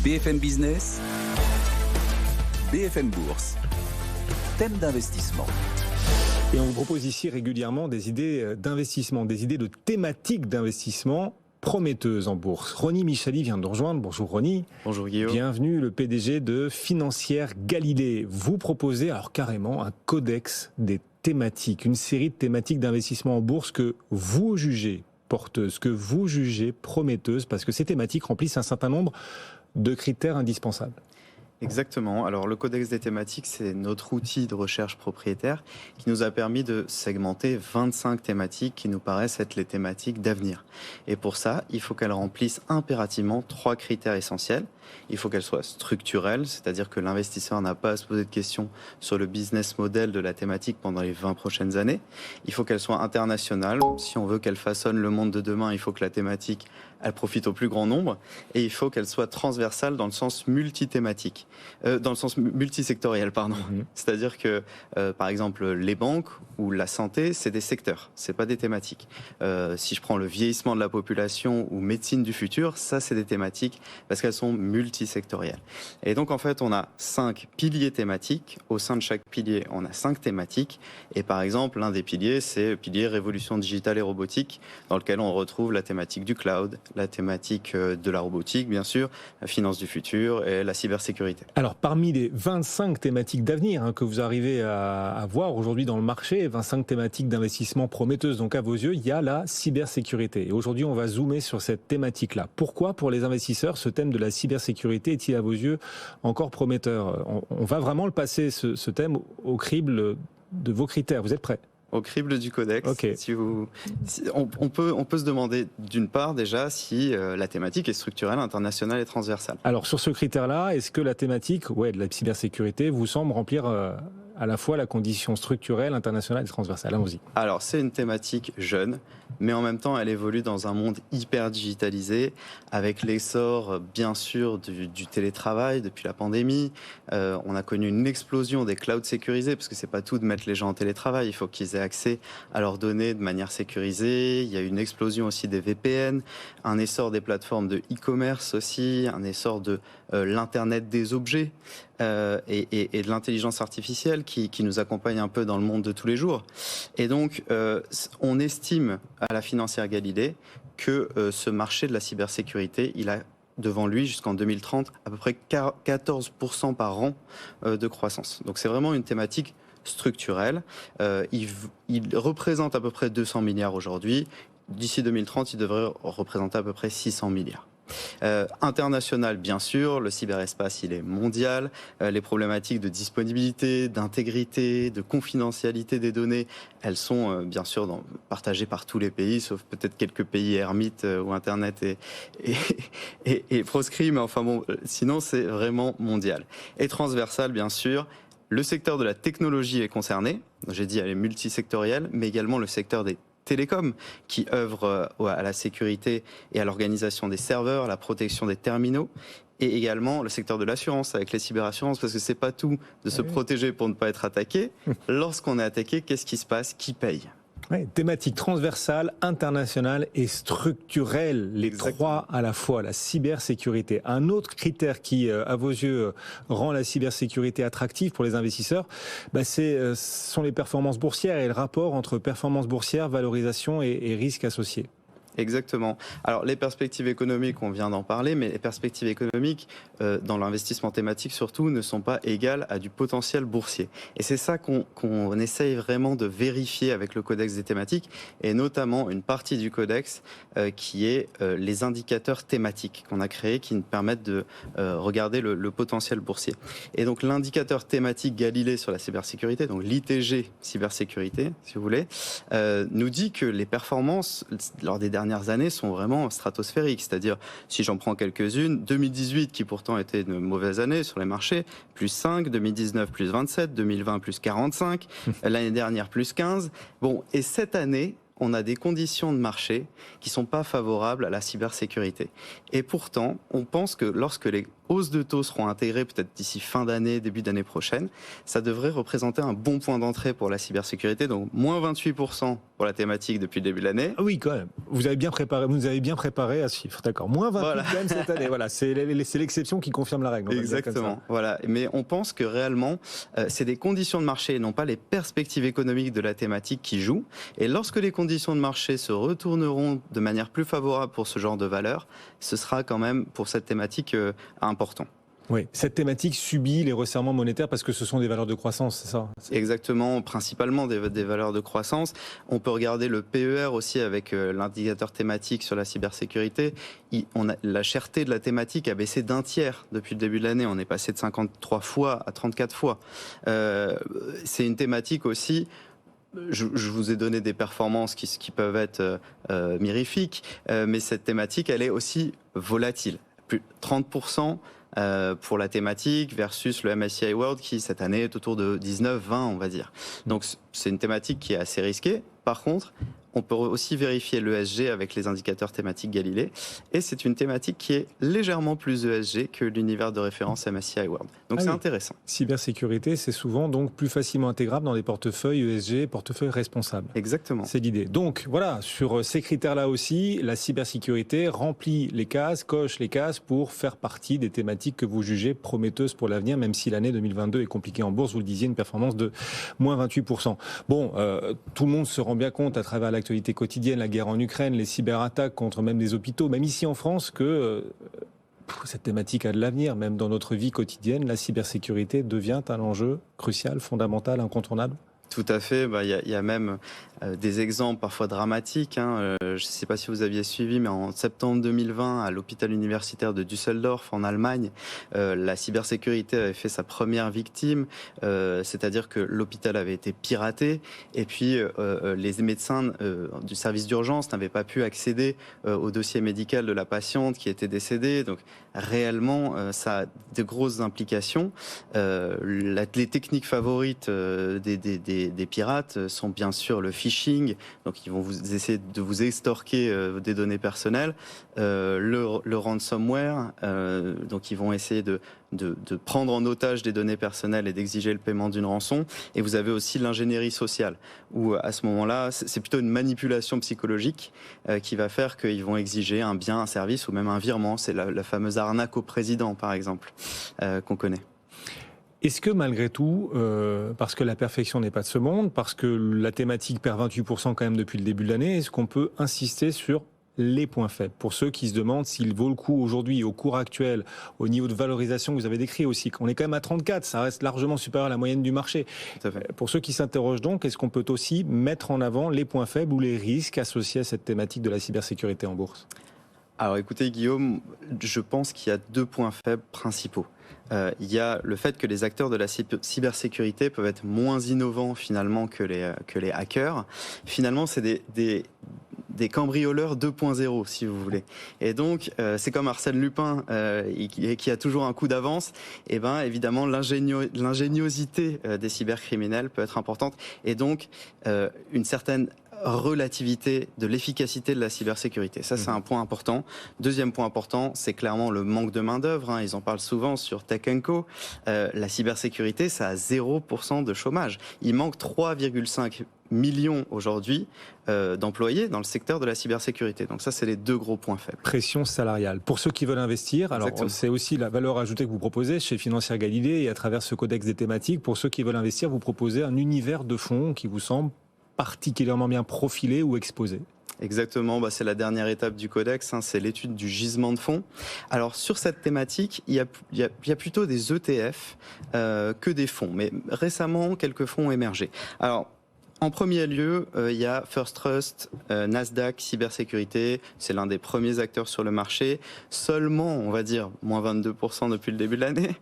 BFM Business, BFM Bourse, thème d'investissement. Et on vous propose ici régulièrement des idées d'investissement, des idées de thématiques d'investissement prometteuses en bourse. Ronnie Michali vient de nous rejoindre. Bonjour Ronnie. Bonjour Guillaume. Bienvenue, le PDG de Financière Galilée. Vous proposez alors carrément un codex des thématiques, une série de thématiques d'investissement en bourse que vous jugez porteuses, que vous jugez prometteuses, parce que ces thématiques remplissent un certain nombre de critères indispensables. Exactement. Alors le codex des thématiques, c'est notre outil de recherche propriétaire qui nous a permis de segmenter 25 thématiques qui nous paraissent être les thématiques d'avenir. Et pour ça, il faut qu'elles remplissent impérativement 3 critères essentiels. Il faut qu'elles soient structurelles, c'est-à-dire que l'investisseur n'a pas à se poser de questions sur le business model de la thématique pendant les 20 prochaines années. Il faut qu'elles soient internationales. Si on veut qu'elles façonnent le monde de demain, il faut que la thématique elle profite au plus grand nombre. Et il faut qu'elle soit transversale dans le sens multithématique, dans le sens multisectoriel, pardon. C'est-à-dire que, par exemple, les banques ou la santé, c'est des secteurs, c'est pas des thématiques. Si je prends le vieillissement de la population ou médecine du futur, ça c'est des thématiques parce qu'elles sont multisectorielles. Et donc en fait, on a 5 piliers thématiques. Au sein de chaque pilier, on a 5 thématiques. Et par exemple, l'un des piliers, c'est le pilier révolution digitale et robotique, dans lequel on retrouve la thématique du cloud, la thématique de la robotique, bien sûr, la finance du futur et la cybersécurité. Alors, parmi les 25 thématiques d'avenir que vous arrivez à voir aujourd'hui dans le marché, 25 thématiques d'investissement prometteuses, donc à vos yeux, il y a la cybersécurité. Et aujourd'hui, on va zoomer sur cette thématique-là. Pourquoi, pour les investisseurs, ce thème de la cybersécurité est-il à vos yeux encore prometteur ? On va vraiment le passer, ce thème, au crible de vos critères. Vous êtes prêts ? Au crible du codex, okay. On peut se demander d'une part déjà si la thématique est structurelle, internationale et transversale. Alors sur ce critère-là, est-ce que la thématique de la cybersécurité vous semble remplir à la fois la condition structurelle, internationale et transversale ? Allons-y. Alors c'est une thématique jeune, mais en même temps elle évolue dans un monde hyper digitalisé, avec l'essor bien sûr du télétravail depuis la pandémie. On a connu une explosion des clouds sécurisés, parce que c'est pas tout de mettre les gens en télétravail, il faut qu'ils aient accès à leurs données de manière sécurisée. Il y a une explosion aussi des VPN, un essor des plateformes de e-commerce aussi, un essor de l'internet des objets et de l'intelligence artificielle qui nous accompagne un peu dans le monde de tous les jours. Et donc on estime à la Financière Galilée que ce marché de la cybersécurité, il a devant lui jusqu'en 2030 à peu près 14% par an de croissance. Donc c'est vraiment une thématique structurelle. Il représente à peu près 200 milliards aujourd'hui. D'ici 2030, il devrait représenter à peu près 600 milliards. International, bien sûr, le cyberespace, il est mondial. Les problématiques de disponibilité, d'intégrité, de confidentialité des données, elles sont bien sûr partagées par tous les pays, sauf peut-être quelques pays ermites où Internet est proscrit, mais enfin bon, sinon c'est vraiment mondial. Et transversal, bien sûr. Le secteur de la technologie est concerné. J'ai dit, elle est multisectorielle, mais également le secteur des télécoms qui œuvrent à la sécurité et à l'organisation des serveurs, à la protection des terminaux. Et également le secteur de l'assurance avec les cyberassurances, parce que c'est pas tout de se protéger pour ne pas être attaqué. Lorsqu'on est attaqué, qu'est-ce qui se passe ? Qui paye ? Thématique transversale, internationale et structurelle, les trois à la fois, la cybersécurité. Un autre critère qui, à vos yeux, rend la cybersécurité attractive pour les investisseurs, ce sont les performances boursières et le rapport entre performance boursière, valorisation et risque associé. Exactement. Alors les perspectives économiques, on vient d'en parler, mais les perspectives économiques dans l'investissement thématique surtout ne sont pas égales à du potentiel boursier. Et c'est ça qu'on essaye vraiment de vérifier avec le codex des thématiques, et notamment une partie du codex qui est les indicateurs thématiques qu'on a créés qui nous permettent de regarder le potentiel boursier. Et donc l'indicateur thématique Galilée sur la cybersécurité, donc l'ITG cybersécurité, si vous voulez, nous dit que les performances lors des dernières années sont vraiment stratosphériques. C'est-à-dire, si j'en prends quelques-unes, 2018 qui pourtant était une mauvaise année sur les marchés, plus 5, 2019 plus 27, 2020 plus 45, l'année dernière plus 15. Bon, et cette année, on a des conditions de marché qui ne sont pas favorables à la cybersécurité. Et pourtant, on pense que lorsque les hausses de taux seront intégrées peut-être d'ici fin d'année, début d'année prochaine, ça devrait représenter un bon point d'entrée pour la cybersécurité. Donc moins 28% pour la thématique depuis le début de l'année. Ah oui, quand même. Vous nous avez bien préparé à ce chiffre, d'accord. Moins 28 Voilà. quand même cette année. Voilà, c'est l'exception qui confirme la règle. Exactement. Voilà. Mais on pense que réellement, c'est des conditions de marché et non pas les perspectives économiques de la thématique qui jouent. Et lorsque les conditions de marché se retourneront de manière plus favorable pour ce genre de valeur, ce sera quand même pour cette thématique important. Oui, cette thématique subit les resserrements monétaires parce que ce sont des valeurs de croissance, c'est ça? Exactement, principalement des valeurs de croissance. On peut regarder le PER aussi avec l'indicateur thématique sur la cybersécurité. La cherté de la thématique a baissé d'un tiers depuis le début de l'année. On est passé de 53 fois à 34 fois. C'est une thématique aussi. Je vous ai donné des performances qui peuvent être mirifiques, mais cette thématique, elle est aussi volatile. Plus 30%. Pour la thématique versus le MSCI World qui cette année est autour de 19-20 on va dire. Donc c'est une thématique qui est assez risquée. Par contre, on peut aussi vérifier l'ESG avec les indicateurs thématiques Galilée et c'est une thématique qui est légèrement plus ESG que l'univers de référence MSCI World. Donc c'est intéressant. Cybersécurité, c'est souvent donc plus facilement intégrable dans des portefeuilles ESG, portefeuilles responsables. Exactement. C'est l'idée. Donc voilà, sur ces critères-là aussi, la cybersécurité remplit les cases, coche les cases pour faire partie des thématiques que vous jugez prometteuses pour l'avenir, même si l'année 2022 est compliquée en bourse, vous le disiez, une performance de moins 28%. Bon, tout le monde se rend bien compte à travers l'actualité quotidienne, la guerre en Ukraine, les cyberattaques contre même des hôpitaux, même ici en France, que cette thématique a de l'avenir. Même dans notre vie quotidienne, la cybersécurité devient un enjeu crucial, fondamental, incontournable. Tout à fait. Y a même des exemples parfois dramatiques. Je ne sais pas si vous aviez suivi, mais en septembre 2020, à l'hôpital universitaire de Düsseldorf, en Allemagne, la cybersécurité avait fait sa première victime, c'est-à-dire que l'hôpital avait été piraté, et puis les médecins du service d'urgence n'avaient pas pu accéder au dossier médical de la patiente qui était décédée. Donc réellement, ça a de grosses implications. Les techniques favorites des pirates sont bien sûr le phishing, donc ils vont essayer de vous extorquer des données personnelles, le ransomware, donc ils vont essayer de prendre en otage des données personnelles et d'exiger le paiement d'une rançon. Et vous avez aussi l'ingénierie sociale, où à ce moment-là, c'est plutôt une manipulation psychologique qui va faire qu'ils vont exiger un bien, un service ou même un virement. C'est la fameuse arnaque au président, par exemple, qu'on connaît. Est-ce que malgré tout, parce que la perfection n'est pas de ce monde, parce que la thématique perd 28% quand même depuis le début de l'année, est-ce qu'on peut insister sur les points faibles pour ceux qui se demandent s'il vaut le coup aujourd'hui, au cours actuel, au niveau de valorisation que vous avez décrit aussi, qu'on est quand même à 34, ça reste largement supérieur à la moyenne du marché. Tout à fait. Pour ceux qui s'interrogent donc, est-ce qu'on peut aussi mettre en avant les points faibles ou les risques associés à cette thématique de la cybersécurité en bourse ? Alors écoutez Guillaume, je pense qu'il y a deux points faibles principaux. Il y a le fait que les acteurs de la cybersécurité peuvent être moins innovants finalement que les hackers. Finalement, c'est des cambrioleurs 2.0 si vous voulez. Et donc, c'est comme Arsène Lupin qui a toujours un coup d'avance. Et ben évidemment, l'ingéniosité des cybercriminels peut être importante. Et donc, une certaine relativité de l'efficacité de la cybersécurité. Ça, c'est un point important. Deuxième point important, c'est clairement le manque de main-d'œuvre. Ils en parlent souvent sur Tech & Co. La cybersécurité, ça a 0% de chômage. Il manque 3,5 millions aujourd'hui d'employés dans le secteur de la cybersécurité. Donc ça, c'est les deux gros points faibles. Pression salariale. Pour ceux qui veulent investir, alors c'est aussi la valeur ajoutée que vous proposez chez Financière Galilée et à travers ce codex des thématiques. Pour ceux qui veulent investir, vous proposez un univers de fonds qui vous semble particulièrement bien profilé ou exposé. Exactement, c'est la dernière étape du codex, c'est l'étude du gisement de fonds. Alors sur cette thématique, il y a plutôt des ETF que des fonds, mais récemment quelques fonds ont émergé. Alors en premier lieu, il y a First Trust, Nasdaq, cybersécurité. C'est l'un des premiers acteurs sur le marché. Seulement, on va dire, moins 22% depuis le début de l'année,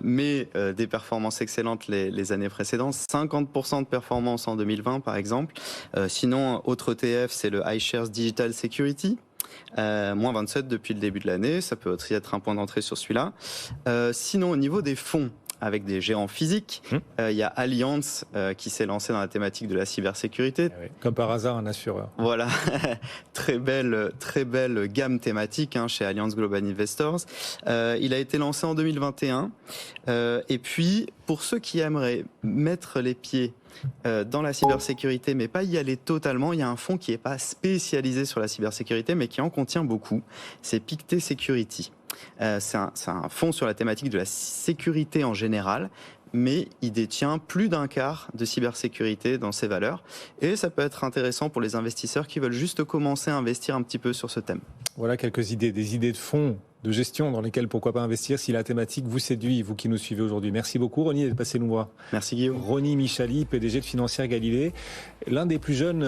mais des performances excellentes les années précédentes. 50% de performance en 2020, par exemple. Sinon, autre ETF, c'est le iShares Digital Security. Moins 27 depuis le début de l'année. Ça peut aussi être un point d'entrée sur celui-là. Sinon, au niveau des fonds, avec des géants physiques. Il y a Allianz qui s'est lancé dans la thématique de la cybersécurité. Oui, comme par hasard, un assureur. Voilà, très belle gamme thématique chez Allianz Global Investors. Il a été lancé en 2021. Et puis, pour ceux qui aimeraient mettre les pieds dans la cybersécurité, mais pas y aller totalement, il y a un fonds qui n'est pas spécialisé sur la cybersécurité, mais qui en contient beaucoup. C'est Pictet Security. C'est un fonds sur la thématique de la sécurité en général, mais il détient plus d'un quart de cybersécurité dans ses valeurs. Et ça peut être intéressant pour les investisseurs qui veulent juste commencer à investir un petit peu sur ce thème. Voilà quelques idées, des idées de fonds de gestion dans lesquelles pourquoi pas investir si la thématique vous séduit, vous qui nous suivez aujourd'hui. Merci beaucoup Ronny d'être passé nous voir. Merci Guillaume. Ronny Michali, PDG de Financière Galilée, l'un des plus jeunes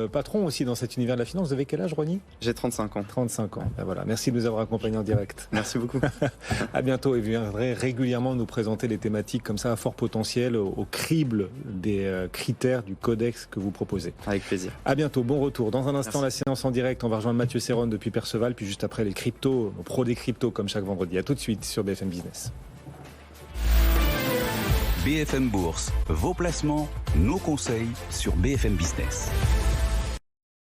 patrons aussi dans cet univers de la finance. Vous avez quel âge Ronny ? J'ai 35 ans. 35 ans. Ben voilà. Merci de nous avoir accompagnés en direct. Merci beaucoup. À bientôt et vous viendrez régulièrement nous présenter les thématiques comme ça à fort potentiel au crible des critères du codex que vous proposez. Avec plaisir. À bientôt, bon retour. Dans un instant, Merci. la séance en direct, on va rejoindre Mathieu Serron depuis Perceval, puis juste après les cryptos, nos pros des cryptos comme chaque vendredi. À tout de suite sur BFM Business. BFM Bourse, vos placements, nos conseils sur BFM Business.